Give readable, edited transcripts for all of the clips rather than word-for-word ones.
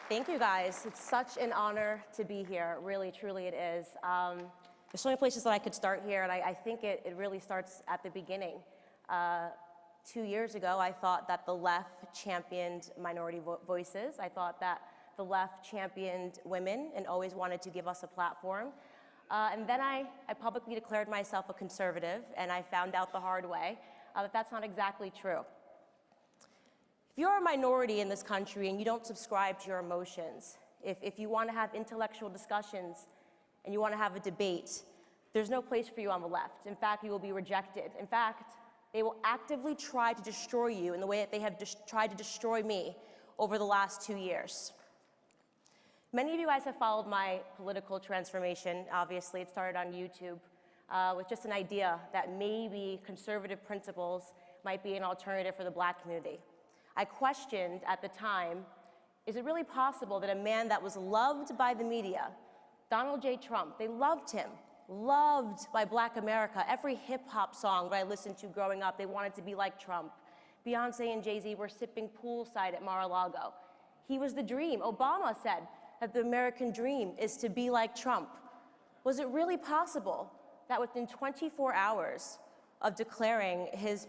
Thank you, guys. It's such an honor to be here. Really, truly it is. There's so many places that I could start here, and I think it really starts at the beginning. 2 years ago, I thought that the left championed minority voices. I thought that the left championed women and always wanted to give us a platform. And then I publicly declared myself a conservative, and I found out the hard way that that's not exactly true. If you're a minority in this country and you don't subscribe to your emotions, if you want to have intellectual discussions and you want to have a debate, there's no place for you on the left. In fact, you will be rejected. In fact, they will actively try to destroy you in the way that they have tried to destroy me over the last 2 years. Many of you guys have followed my political transformation. Obviously, it started on YouTube with just an idea that maybe conservative principles might be an alternative for the Black community. I questioned at the time, is it really possible that a man that was loved by the media, Donald J. Trump, they loved him, loved by Black America. Every hip hop song that I listened to growing up, they wanted to be like Trump. Beyonce and Jay-Z were sipping poolside at Mar-a-Lago. He was the dream. Obama said that the American dream is to be like Trump. Was it really possible that within 24 hours of declaring his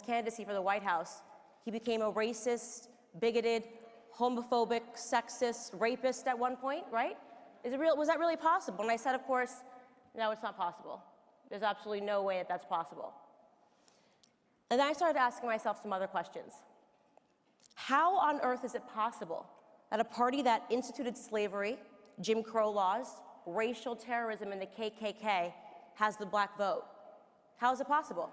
candidacy for the White House, he became a racist, bigoted, homophobic, sexist, rapist at one point, right? Was that really possible? And I said, of course, no, it's not possible. There's absolutely no way that that's possible. And then I started asking myself some other questions. How on earth is it possible that a party that instituted slavery, Jim Crow laws, racial terrorism, and the KKK has the Black vote? How is it possible?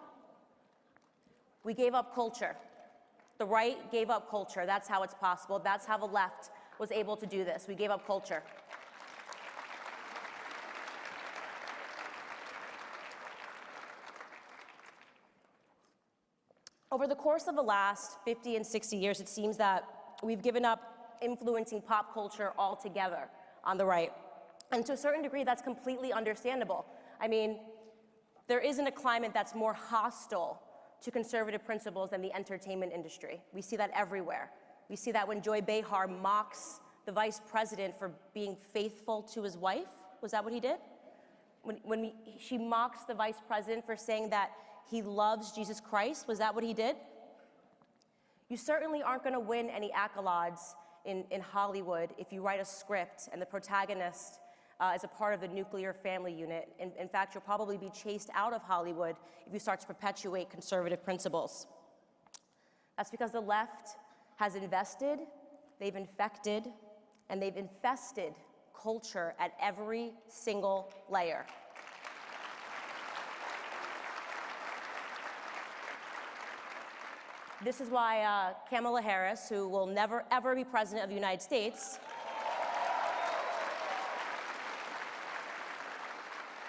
We gave up culture. The right gave up culture. That's how it's possible. That's how the left was able to do this. We gave up culture. Over the course of the last 50 and 60 years, it seems that we've given up influencing pop culture altogether on the right. And to a certain degree, that's completely understandable. I mean, there isn't a climate that's more hostile to conservative principles than the entertainment industry. We see that everywhere. We see that when Joy Behar mocks the vice president for being faithful to his wife. Was that what he did? When she mocks the vice president for saying that he loves Jesus Christ, was that what he did? You certainly aren't going to win any accolades in Hollywood if you write a script and the protagonist is a part of the nuclear family unit. In fact, you'll probably be chased out of Hollywood if you start to perpetuate conservative principles. That's because the left has invested, they've infected, and they've infested culture at every single layer. This is why Kamala Harris, who will never, ever be president of the United States,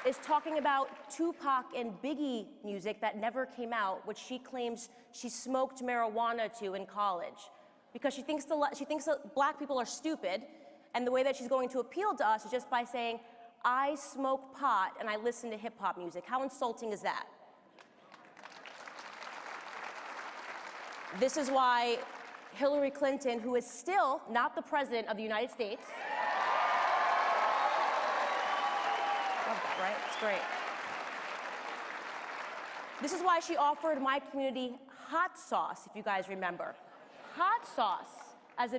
is talking about Tupac and Biggie music that never came out, which she claims she smoked marijuana to in college, because she thinks that Black people are stupid, and the way that she's going to appeal to us is just by saying, I smoke pot and I listen to hip hop music. How insulting is that? This is why Hillary Clinton, who is still not the president of the United States, right? It's great. This is why she offered my community hot sauce, if you guys remember. Hot sauce as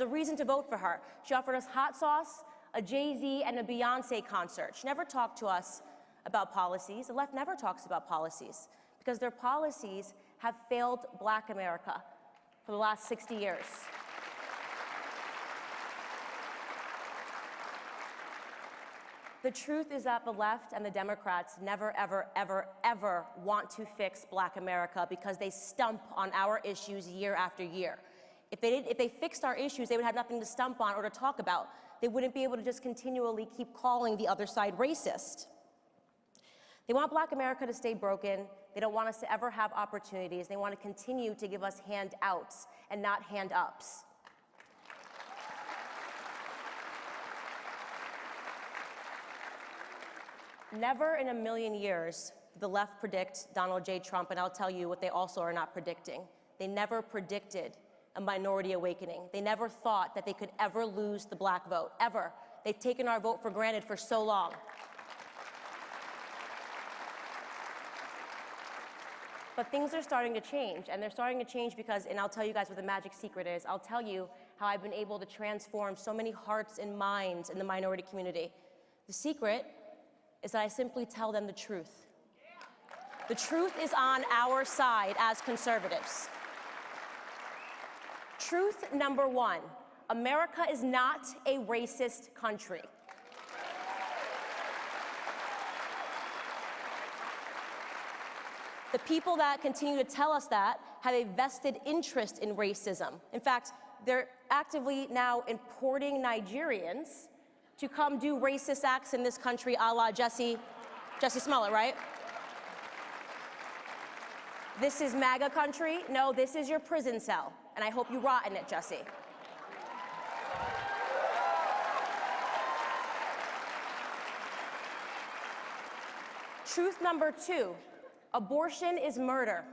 a reason to vote for her. She offered us hot sauce, a Jay-Z, and a Beyonce concert. She never talked to us about policies. The left never talks about policies because their policies have failed Black America for the last 60 years. The truth is that the left and the Democrats never, ever, ever, ever want to fix Black America because they stump on our issues year after year. If they fixed our issues, they would have nothing to stump on or to talk about. They wouldn't be able to just continually keep calling the other side racist. They want Black America to stay broken. They don't want us to ever have opportunities. They want to continue to give us handouts and not hand-ups. Never in a million years did the left predict Donald J. Trump, and I'll tell you what they also are not predicting. They never predicted a minority awakening. They never thought that they could ever lose the black vote, ever. They've taken our vote for granted for so long. But things are starting to change, and they're starting to change because, and I'll tell you guys what the magic secret is. I'll tell you how I've been able to transform so many hearts and minds in the minority community. The secret is that I simply tell them the truth. The truth is on our side as conservatives. Truth number one, America is not a racist country. The people that continue to tell us that have a vested interest in racism. In fact, they're actively now importing Nigerians to come do racist acts in this country, a la Jussie Smollett, right? This is MAGA country. No, this is your prison cell, and I hope you rot in it, Jussie. Truth number two, abortion is murder.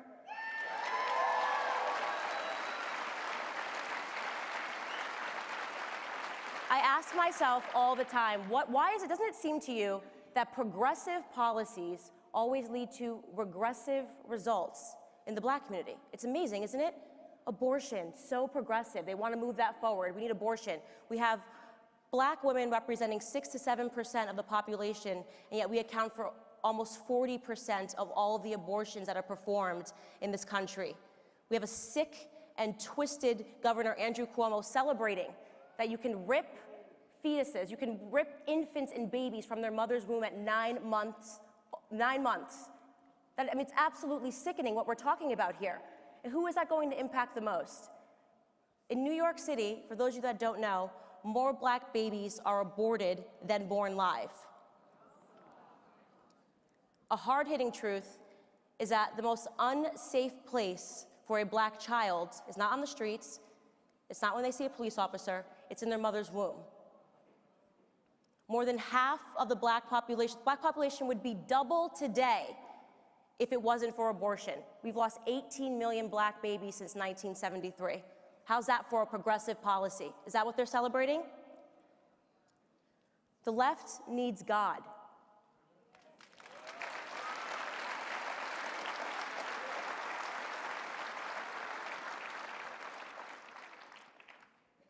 I ask myself all the time, doesn't it seem to you that progressive policies always lead to regressive results in the black community? It's amazing, isn't it? Abortion, so progressive. They want to move that forward. We need abortion. We have black women representing 6 to 7% of the population, and yet we account for almost 40% of all of the abortions that are performed in this country. We have a sick and twisted Governor Andrew Cuomo celebrating that you can rip fetuses, you can rip infants and babies from their mother's womb at 9 months. 9 months. It's absolutely sickening what we're talking about here. And who is that going to impact the most? In New York City, for those of you that don't know, more black babies are aborted than born live. A hard-hitting truth is that the most unsafe place for a black child is not on the streets, it's not when they see a police officer, it's in their mother's womb. More than half of the black population would be double today if it wasn't for abortion. We've lost 18 million black babies since 1973. How's that for a progressive policy? Is that what they're celebrating? The left needs God.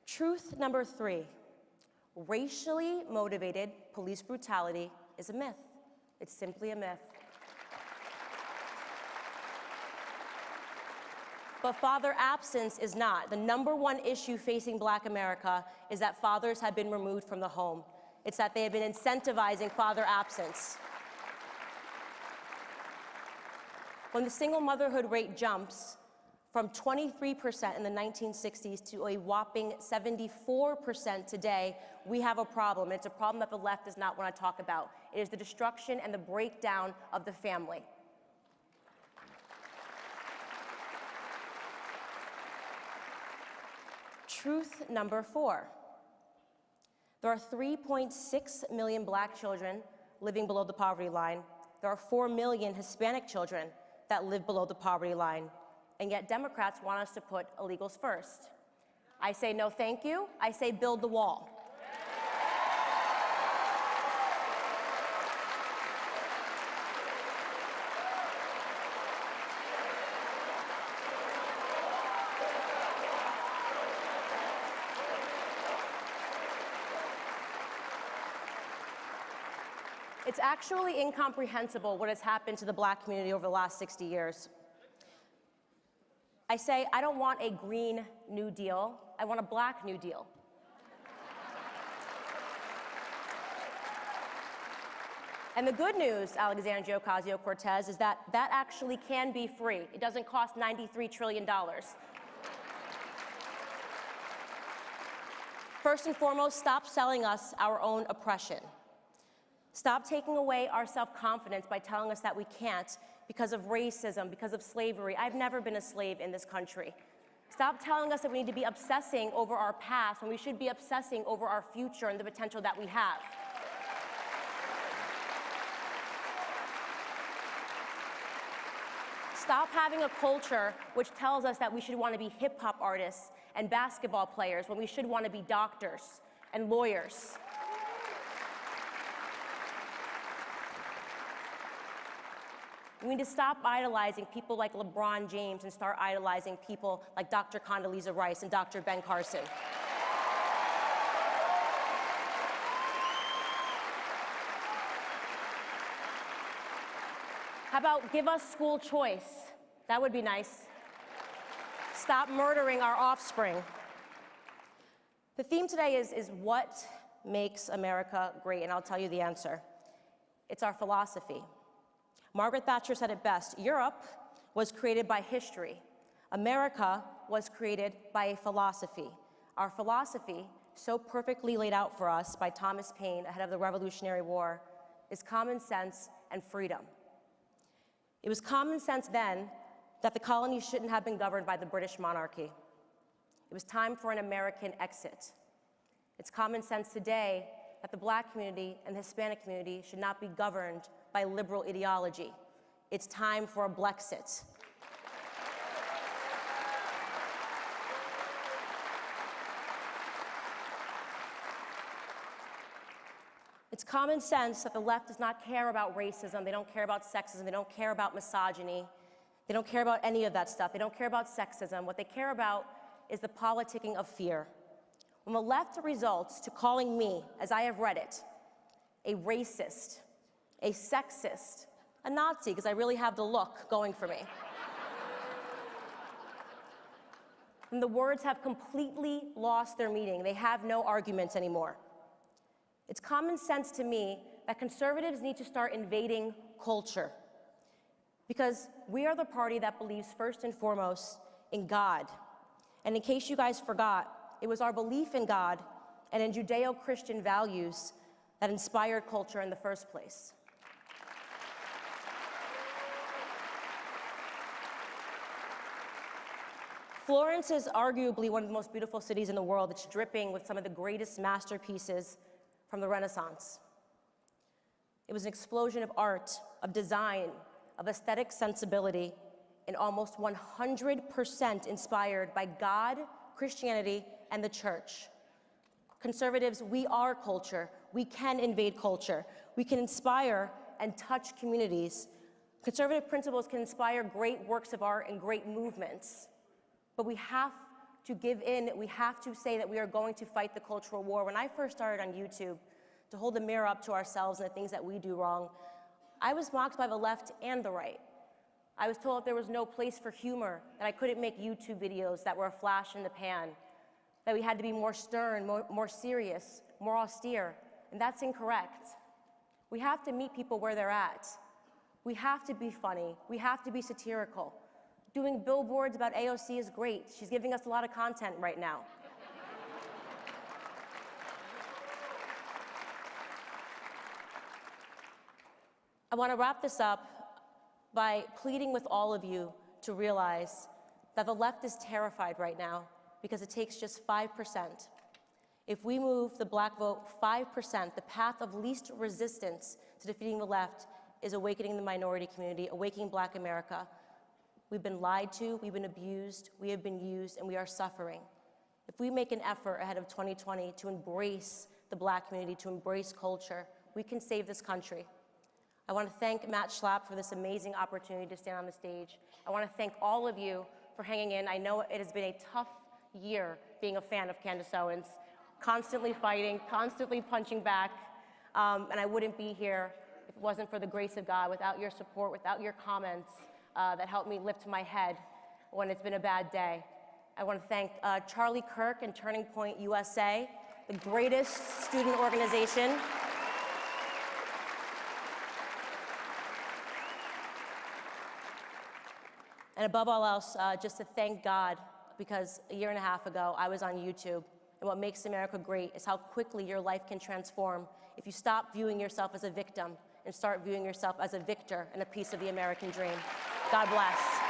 Truth number three, racially motivated police brutality is a myth. It's simply a myth. But father absence is not. The number one issue facing black America is that fathers have been removed from the home. It's that they have been incentivizing father absence. When the single motherhood rate jumps from 23% in the 1960s to a whopping 74% today, we have a problem. It's a problem that the left does not want to talk about. It is the destruction and the breakdown of the family. Truth number four. There are 3.6 million black children living below the poverty line. There are 4 million Hispanic children that live below the poverty line. And yet Democrats want us to put illegals first. I say no thank you. I say build the wall. It's actually incomprehensible what has happened to the black community over the last 60 years. I say, I don't want a Green New Deal, I want a Black New Deal. And the good news, Alexandria Ocasio-Cortez, is that that actually can be free. It doesn't cost $93 trillion. First and foremost, stop selling us our own oppression. Stop taking away our self-confidence by telling us that we can't because of racism, because of slavery. I've never been a slave in this country. Stop telling us that we need to be obsessing over our past when we should be obsessing over our future and the potential that we have. stop having a culture which tells us that we should want to be hip-hop artists and basketball players when we should want to be doctors and lawyers. We need to stop idolizing people like LeBron James and start idolizing people like Dr. Condoleezza Rice and Dr. Ben Carson. How about give us school choice? That would be nice. Stop murdering our offspring. The theme today is what makes America great, and I'll tell you the answer. It's our philosophy. Margaret Thatcher said it best: Europe was created by history. America was created by a philosophy. Our philosophy, so perfectly laid out for us by Thomas Paine ahead of the Revolutionary War, is common sense and freedom. It was common sense then that the colonies shouldn't have been governed by the British monarchy. It was time for an American exit. It's common sense today that the Black community and the Hispanic community should not be governed by liberal ideology. It's time for a Blexit. It's common sense that the left does not care about racism, they don't care about sexism, they don't care about misogyny, they don't care about any of that stuff, they don't care about sexism. What they care about is the politicking of fear. When the left results to calling me, as I have read it, a racist, a sexist, a Nazi, because I really have the look going for me. And the words have completely lost their meaning. They have no arguments anymore. It's common sense to me that conservatives need to start invading culture, because we are the party that believes first and foremost in God. And in case you guys forgot, it was our belief in God and in Judeo-Christian values that inspired culture in the first place. Florence is arguably one of the most beautiful cities in the world. It's dripping with some of the greatest masterpieces from the Renaissance. It was an explosion of art, of design, of aesthetic sensibility, and almost 100% inspired by God, Christianity, and the church. Conservatives, we are culture. We can invade culture. We can inspire and touch communities. Conservative principles can inspire great works of art and great movements. But we have to give in. We have to say that we are going to fight the cultural war. When I first started on YouTube to hold the mirror up to ourselves and the things that we do wrong, I was mocked by the left and the right. I was told that there was no place for humor, that I couldn't make YouTube videos that were a flash in the pan, that we had to be more stern, more serious, more austere, and that's incorrect. We have to meet people where they're at. We have to be funny. We have to be satirical. Doing billboards about AOC is great. She's giving us a lot of content right now. I want to wrap this up by pleading with all of you to realize that the left is terrified right now because it takes just 5%. If we move the Black vote 5%, the path of least resistance to defeating the left is awakening the minority community, awakening Black America. We've been lied to, we've been abused, we have been used, and we are suffering. If we make an effort ahead of 2020 to embrace the Black community, to embrace culture, we can save this country. I want to thank Matt Schlapp for this amazing opportunity to stand on the stage. I want to thank all of you for hanging in. I know it has been a tough year being a fan of Candace Owens, constantly fighting, constantly punching back, and I wouldn't be here if it wasn't for the grace of God, without your support, without your comments that helped me lift my head when it's been a bad day. I want to thank Charlie Kirk and Turning Point USA, the greatest student organization. And above all else, just to thank God, because a year and a half ago, I was on YouTube. And what makes America great is how quickly your life can transform if you stop viewing yourself as a victim and start viewing yourself as a victor and a piece of the American dream. God bless.